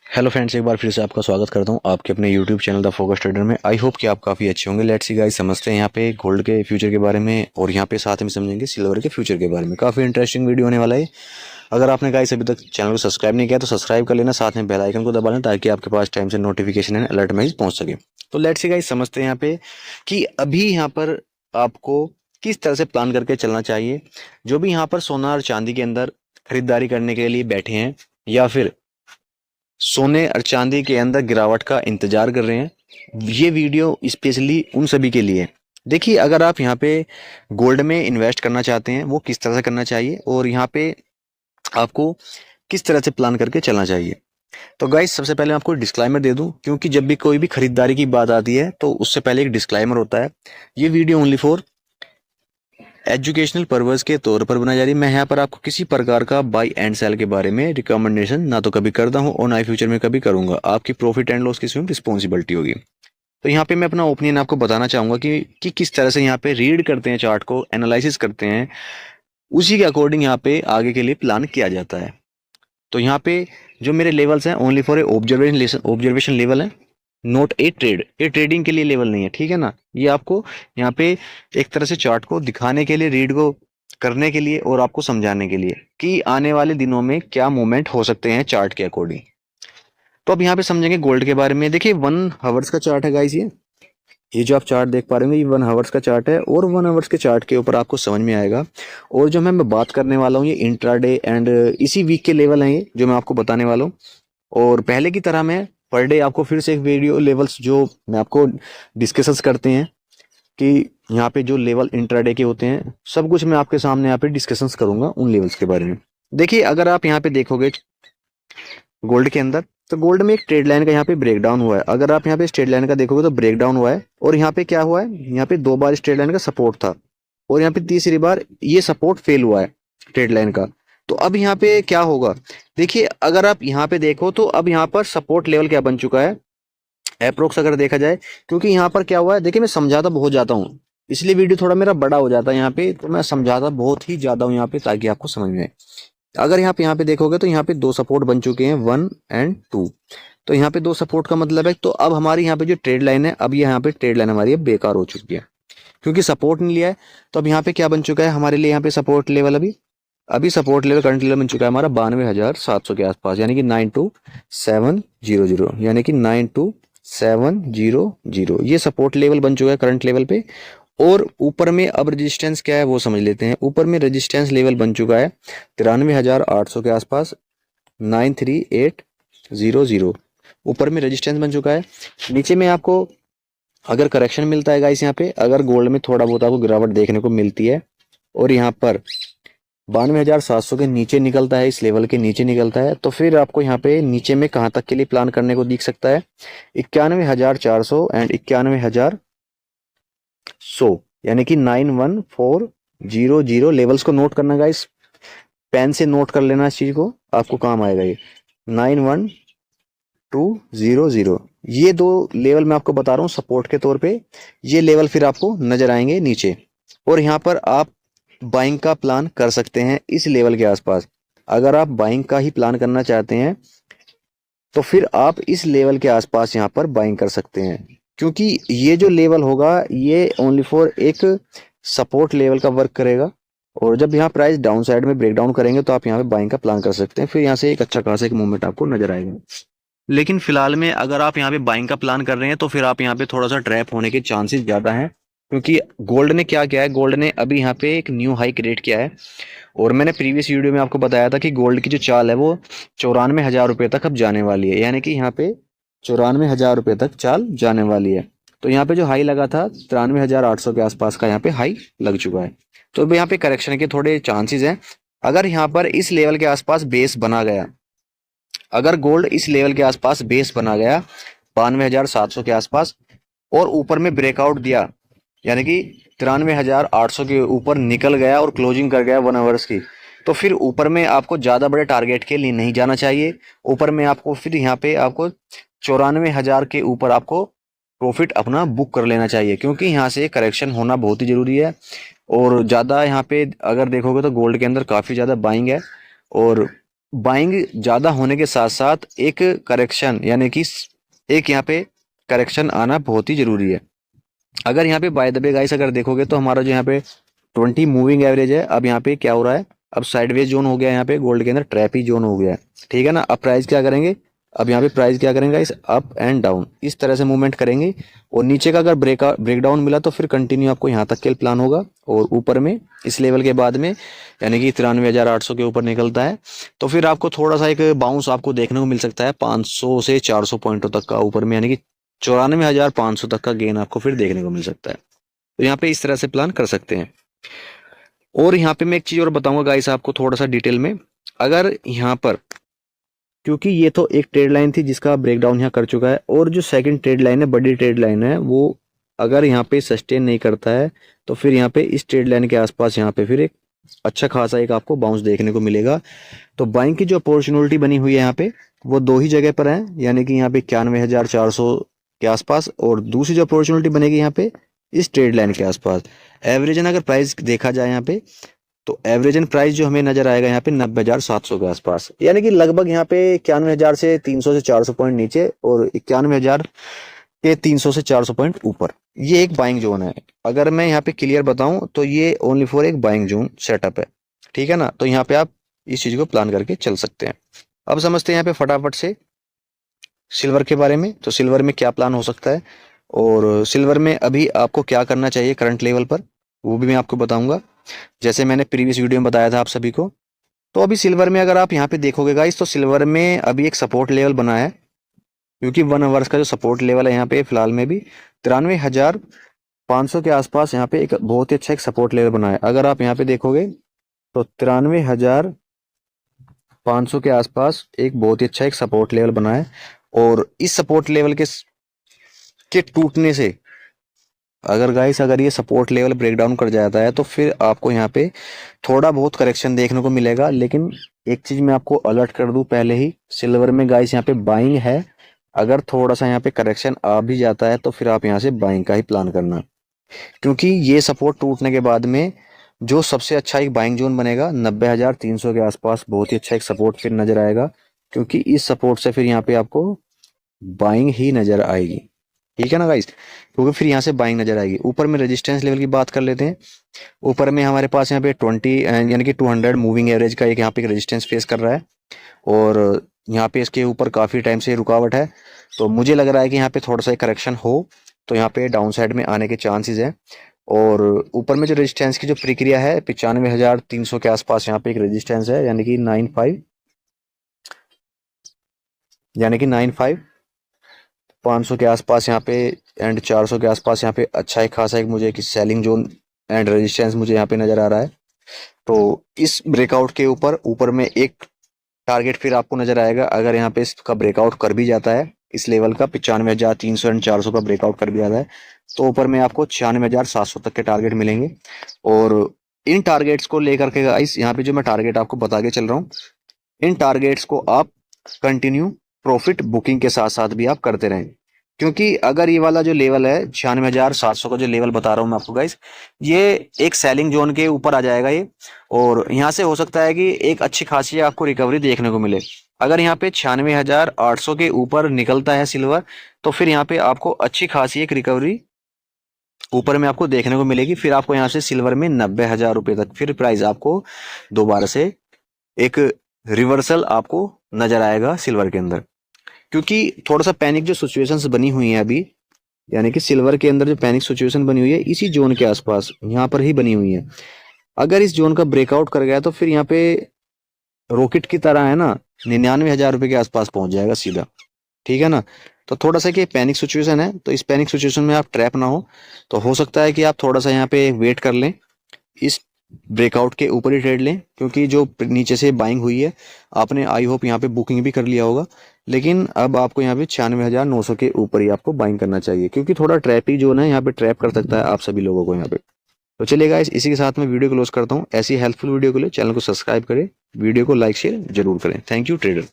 Hello friends, एक बार फिर से आपका स्वागत करता हूं आपके अपने YouTube channel the focus trader में। आई होप कि आप काफ़ी अच्छे होंगे। लेट्स सी गाइस, समझते हैं यहाँ पे गोल्ड के फ्यूचर के बारे में और यहाँ पे साथ में समझेंगे सिल्वर के फ्यूचर के बारे में। काफ़ी इंटरेस्टिंग वीडियो होने वाला है। अगर आपने गाइस अभी तक चैनल को सब्सक्राइब नहीं किया तो सब्सक्राइब कर लेना, साथ में बेल आइकन को दबा लेना ताकि आपके पास टाइम से नोटिफिकेशन एंड अलर्ट मैसेज पहुँच सके। तो लेट्स सी गाइस, समझते हैं यहाँ पे कि अभी यहाँ पर आपको किस तरह से प्लान करके चलना चाहिए। जो भी यहाँ पर सोना और चांदी के अंदर खरीदारी करने के लिए बैठे हैं या फिर सोने और चांदी के अंदर गिरावट का इंतजार कर रहे हैं, ये वीडियो स्पेशली उन सभी के लिए है। देखिए, अगर आप यहाँ पे गोल्ड में इन्वेस्ट करना चाहते हैं वो किस तरह से करना चाहिए और यहाँ पे आपको किस तरह से प्लान करके चलना चाहिए। तो गाइस, सबसे पहले मैं आपको डिस्क्लाइमर दे दूं, क्योंकि जब भी कोई भी खरीदारी की बात आती है तो उससे पहले एक डिस्क्लाइमर होता है। ये video only for educational purpose के तौर पर बनाई जा रही है। मैं यहाँ पर आपको किसी प्रकार का बाई एंड सेल के बारे में रिकमेंडेशन ना तो कभी करता हूँ और ना ही फ्यूचर में कभी करूंगा। आपकी प्रॉफिट एंड लॉस की स्वयं रिस्पॉन्सिबिलिटी होगी। तो यहाँ पे मैं अपना ओपिनियन आपको बताना चाहूंगा कि किस तरह से यहाँ पे रीड करते हैं, चार्ट को एनालिसिस करते हैं, उसी के अकॉर्डिंग यहाँ पे आगे के लिए प्लान किया जाता है। तो यहाँ पे जो मेरे लेवल्स हैं only for a observation level है, नोट ए ट्रेड। ये ट्रेडिंग के लिए लेवल नहीं है, ठीक है ना। ये आपको यहाँ पे एक तरह से चार्ट को दिखाने के लिए, रीड को करने के लिए और आपको समझाने के लिए कि आने वाले दिनों में क्या मूवमेंट हो सकते हैं चार्ट के अकॉर्डिंग। तो अब यहाँ पे समझेंगे गोल्ड के बारे में। देखिए, 1 आवर्स का चार्ट है गाइस। ये जो आप चार्ट देख पा रहे होंगे, ये 1 आवर्स का चार्ट है और 1 आवर्स के चार्ट के ऊपर आपको समझ में आएगा। और जो मैं बात करने वाला हूँ ये इंट्राडे एंड इसी वीक के लेवल हैं, ये जो मैं आपको बताने वाला हूँ। और पहले की तरह मैं पर डे आपको फिर से एक वीडियो लेवल्स जो मैं आपको डिस्कस करते हैं कि यहाँ पे जो लेवल इंट्राडे के होते हैं, सब कुछ मैं आपके सामने यहाँ पे डिस्कशंस करूंगा उन लेवल्स के बारे में। देखिए, अगर आप यहाँ पे देखोगे गोल्ड के अंदर, तो गोल्ड में एक ट्रेड लाइन का यहाँ पे ब्रेक डाउन हुआ है। अगर आप यहाँ पे स्ट्रेट लाइन का देखोगे तो ब्रेक डाउन हुआ है और यहाँ पे क्या हुआ है, यहाँ पे 2 बार स्ट्रेट लाइन का सपोर्ट था और यहाँ पे तीसरी बार ये सपोर्ट फेल हुआ है ट्रेड लाइन का। तो अब यहाँ पे क्या होगा, देखिए अगर आप यहाँ पे देखो तो अब यहाँ पर सपोर्ट लेवल क्या बन चुका है अप्रोक्स, अगर देखा जाए। क्योंकि यहाँ पर क्या हुआ है, देखिए मैं समझाता बहुत जाता हूँ, इसलिए वीडियो थोड़ा मेरा बड़ा हो जाता है यहाँ पे, तो मैं समझाता बहुत ही ज्यादा हूँ यहाँ पे ताकि आपको समझ में आए। अगर यहाँ पे देखोगे तो यहाँ पे 2 सपोर्ट बन चुके हैं, 1 और 2। तो यहाँ पे 2 सपोर्ट का मतलब है, तो अब हमारी यहाँ पे जो ट्रेड लाइन है, अब यहाँ पे ट्रेड लाइन हमारी अब बेकार हो चुकी है क्योंकि सपोर्ट नहीं लिया है। तो अब यहाँ पे क्या बन चुका है हमारे लिए, यहाँ पे सपोर्ट लेवल अभी सपोर्ट लेवल करंट लेवल बन चुका है हमारा 92,700 के आसपास, यानी कि 92700, यानी कि 92700 ये सपोर्ट लेवल बन चुका है करंट लेवल पे। और ऊपर में अब रेजिस्टेंस क्या है वो समझ लेते हैं। ऊपर में रेजिस्टेंस लेवल बन चुका है 93,800 के आसपास, 93,800 ऊपर में रेजिस्टेंस बन चुका है। नीचे में आपको अगर करेक्शन मिलता है गाइस, यहाँ पे अगर गोल्ड में थोड़ा बहुत आपको गिरावट देखने को मिलती है और यहाँ पर 92,700 के नीचे निकलता है, इस लेवल के नीचे निकलता है, तो फिर आपको यहाँ पे नीचे में कहाँ तक के लिए प्लान करने को दिख सकता है, 91,400 एंड 91,100, यानी कि 91,400 लेवल्स को नोट करना गाइस। पेन से नोट कर लेना इस चीज को, आपको काम आएगा ये 91,200। ये 2 लेवल मैं आपको बता रहा हूँ सपोर्ट के तौर पे। ये लेवल फिर आपको नजर आएंगे नीचे और यहाँ पर आप बाइंग का प्लान कर सकते हैं इस लेवल के आसपास। अगर आप बाइंग का ही प्लान करना चाहते हैं तो फिर आप इस लेवल के आसपास यहाँ पर बाइंग कर सकते हैं, क्योंकि ये जो लेवल होगा ये ओनली फॉर एक सपोर्ट लेवल का वर्क करेगा। और जब यहाँ प्राइस डाउन साइड में ब्रेक डाउन करेंगे तो आप यहाँ पे बाइंग का प्लान कर सकते हैं, फिर यहाँ से एक अच्छा खासा एक मूवमेंट आपको नजर आएगा। लेकिन फिलहाल में अगर आप यहाँ पे बाइंग का प्लान कर रहे हैं तो फिर आप यहाँ पे थोड़ा सा ट्रैप होने के चांसेस ज्यादा हैं, क्योंकि गोल्ड ने क्या किया है, गोल्ड ने अभी यहाँ पे एक न्यू हाई क्रिएट किया है। और मैंने प्रीवियस वीडियो में आपको बताया था कि गोल्ड की जो चाल है वो 94,000 रुपये तक अब जाने वाली है, यानी कि यहाँ पे 94,000 रुपये तक चाल जाने वाली है। तो यहाँ पे जो हाई लगा था 93,800 के आसपास का यहाँ पे हाई लग चुका है। तो अब यहाँ पे करेक्शन के थोड़े चांसेस हैं। अगर यहाँ पर इस लेवल के आसपास बेस बना गया, अगर गोल्ड इस लेवल के आसपास बेस बना गया 92,700 के आसपास और ऊपर में ब्रेकआउट दिया, यानी कि 93,800 के ऊपर निकल गया और क्लोजिंग कर गया 1 आवर्स की, तो फिर ऊपर में आपको ज्यादा बड़े टारगेट के लिए नहीं जाना चाहिए। ऊपर में आपको फिर यहाँ पे आपको 94,000 के ऊपर आपको प्रॉफिट अपना बुक कर लेना चाहिए, क्योंकि यहाँ से करेक्शन होना बहुत ही जरूरी है। और ज्यादा यहाँ पे अगर देखोगे तो गोल्ड के अंदर काफी ज्यादा बाइंग है और बाइंग ज़्यादा होने के साथ साथ एक करेक्शन यानी कि एक यहाँ पे करेक्शन आना बहुत ही ज़रूरी है। अगर यहाँ पे बाय द वे गाइस अगर देखोगे तो हमारा जो यहाँ पे 20 मूविंग एवरेज है, अब यहाँ पे क्या हो रहा है, अब साइडवेज जोन हो गया, यहाँ पे गोल्ड के अंदर ट्रैपी जोन हो गया है, ठीक है ना। अब प्राइस क्या करेंगे, अब यहाँ पे प्राइस क्या करेंगे इस अप एंड डाउन इस तरह से मूवमेंट करेंगे, और नीचे का अगर ब्रेकडाउन मिला तो फिर कंटिन्यू आपको यहाँ तक के प्लान होगा, और ऊपर में इस लेवल के बाद में यानी कि 93,800 के ऊपर निकलता है तो फिर आपको थोड़ा सा एक बाउंस आपको देखने को मिल सकता है 500 से 400 पॉइंटों तक का ऊपर में, यानी कि 94,500 तक का गेन आपको फिर देखने को मिल सकता है। तो यहाँ पे इस तरह से प्लान कर सकते हैं। और यहाँ पे मैं एक चीज और बताऊंगा गाइस आपको थोड़ा सा डिटेल में, अगर यहाँ पर क्योंकि ये तो एक ट्रेड लाइन थी जिसका ब्रेकडाउन यहाँ कर चुका है, और जो सेकंड ट्रेड लाइन है बड़ी ट्रेड लाइन है वो अगर यहाँ पे सस्टेन नहीं करता है तो फिर यहाँ पे इस ट्रेड लाइन के आसपास यहाँ पे फिर एक अच्छा खासा एक आपको बाउंस देखने को मिलेगा। तो बाइंग की जो अपॉर्चुनिटी बनी हुई है यहाँ पे वो दो ही जगह पर है, यानी कि यहाँ पे 91,400 के आसपास, और दूसरी जो अपॉर्चुनिटी बनेगी यहाँ पे इस ट्रेड लाइन के आसपास। एवरेजन अगर प्राइस देखा जाए यहाँ पे तो एवरेजन प्राइस जो हमें नजर आएगा यहाँ पे 90,700 के आसपास, यानी कि लगभग यहाँ पे 91,000 से 300 से 400 पॉइंट नीचे और 91,000 के 300 से 400 पॉइंट ऊपर, ये एक बाइंग जोन है। अगर मैं यहाँ पे क्लियर बताऊं तो ये ओनली फॉर एक बाइंग जोन सेटअप है, ठीक है ना। तो यहाँ पे आप इस चीज को प्लान करके चल सकते हैं। अब समझते हैं यहाँ पे फटाफट से सिल्वर के बारे में, तो सिल्वर में क्या प्लान हो सकता है और सिल्वर में अभी आपको क्या करना चाहिए करंट लेवल पर, वो भी मैं आपको बताऊंगा जैसे मैंने प्रीवियस वीडियो में बताया था आप सभी को। तो अभी सिल्वर में अगर आप यहाँ पे देखोगे गाइस तो सिल्वर में अभी एक सपोर्ट लेवल बना है, क्योंकि 1 आवर्स का जो सपोर्ट लेवल है यहाँ पे फिलहाल में भी 93,500 के आसपास यहाँ पे एक बहुत ही अच्छा एक सपोर्ट लेवल बना है। अगर आप यहाँ पे देखोगे तो 93,500 के आसपास एक बहुत ही अच्छा एक सपोर्ट लेवल बना है, और इस सपोर्ट लेवल के टूटने से अगर ये सपोर्ट लेवल ब्रेक डाउन कर जाता है तो फिर आपको यहाँ पे थोड़ा बहुत करेक्शन देखने को मिलेगा। लेकिन एक चीज मैं आपको अलर्ट कर दूं पहले ही, सिल्वर में गाइस यहाँ पे बाइंग है, अगर थोड़ा सा यहाँ पे करेक्शन आ भी जाता है तो फिर आप यहाँ से बाइंग का ही प्लान करना, क्योंकि ये सपोर्ट टूटने के बाद में जो सबसे अच्छा एक बाइंग जोन बनेगा 90,300 के आसपास बहुत ही अच्छा एक सपोर्ट फिर नजर आएगा, क्योंकि इस सपोर्ट से फिर यहाँ पे आपको बाइंग ही नजर आएगी, ठीक है ना गाइस, क्योंकि फिर यहाँ से बाइंग नजर आएगी। ऊपर में रेजिस्टेंस लेवल की बात कर लेते हैं। ऊपर में हमारे पास यहाँ पे 20 यानी कि 200 मूविंग एवरेज का एक यहाँ पे रेजिस्टेंस फेस कर रहा है, और यहाँ पे इसके ऊपर काफी टाइम से रुकावट है, तो मुझे लग रहा है कि यहाँ पे थोड़ा सा करेक्शन हो तो यहाँ पे डाउन साइड में आने के चांसेस है। और ऊपर में जो रेजिस्टेंस की जो प्रक्रिया है 95,300 के आसपास यहाँ पे एक रेजिस्टेंस है, यानी कि 500 के आसपास यहाँ पे एंड 400 के आसपास यहाँ पे अच्छा एक खासा एक मुझे एक सेलिंग जोन एंड रेजिस्टेंस मुझे यहाँ पे नजर आ रहा है। तो इस ब्रेकआउट के ऊपर में एक टारगेट फिर आपको नजर आएगा, अगर यहाँ पे इसका ब्रेकआउट कर भी जाता है इस लेवल का 95,300 एंड 400 का ब्रेकआउट कर भी जाता है तो ऊपर में आपको 96,700 तक के टारगेट मिलेंगे। और इन टारगेट्स को लेकर के गाइस यहाँ पे जो मैं टारगेट आपको बता के चल रहा हूँ, इन टारगेट्स को आप कंटिन्यू प्रॉफिट बुकिंग के साथ साथ भी आप करते रहें, क्योंकि अगर ये वाला जो लेवल है 96,700 का जो लेवल बता रहा हूँ मैं आपको गाइस, ये एक सेलिंग जोन के ऊपर आ जाएगा ये, और यहाँ से हो सकता है कि एक अच्छी खासी आपको रिकवरी देखने को मिले। अगर यहाँ पे 96,800 के ऊपर निकलता है सिल्वर तो फिर यहाँ पे आपको अच्छी खासी एक रिकवरी ऊपर में आपको देखने को मिलेगी। फिर आपको यहाँ से सिल्वर में 90,000 रुपए तक फिर प्राइस आपको दोबारा से एक रिवर्सल आपको नजर आएगा सिल्वर के अंदर, क्योंकि थोड़ा सा पैनिक जो सिचुएशंस बनी हुई है अभी, यानी कि सिल्वर के अंदर जो पैनिक सिचुएशन बनी हुई है इसी जोन के आसपास यहाँ पर ही बनी हुई है। अगर इस जोन का ब्रेकआउट कर गया तो फिर यहाँ पे रॉकेट की तरह है ना 99,000 रुपए के आसपास पहुंच जाएगा सीधा, ठीक है ना। तो थोड़ा सा कि पैनिक सिचुएशन है, तो इस पैनिक सिचुएशन में आप ट्रैप ना हो, तो हो सकता है कि आप थोड़ा सा यहाँ पे वेट कर लें, इस ब्रेकआउट के ऊपर ही ट्रेड लें, क्योंकि जो नीचे से बाइंग हुई है आपने आई होप यहाँ पे बुकिंग भी कर लिया होगा, लेकिन अब आपको यहाँ पे 96,900 के ऊपर ही आपको बाइंग करना चाहिए, क्योंकि थोड़ा ट्रैप ही जो है यहाँ पे ट्रैप कर सकता है आप सभी लोगों को यहाँ पे। तो चलिए गाइस इसी के साथ मैं वीडियो क्लोज करता हूँ। ऐसी हेल्पफुल वीडियो के लिए चैनल को सब्सक्राइब करें, वीडियो को लाइक शेयर जरूर करें। Thank you trader.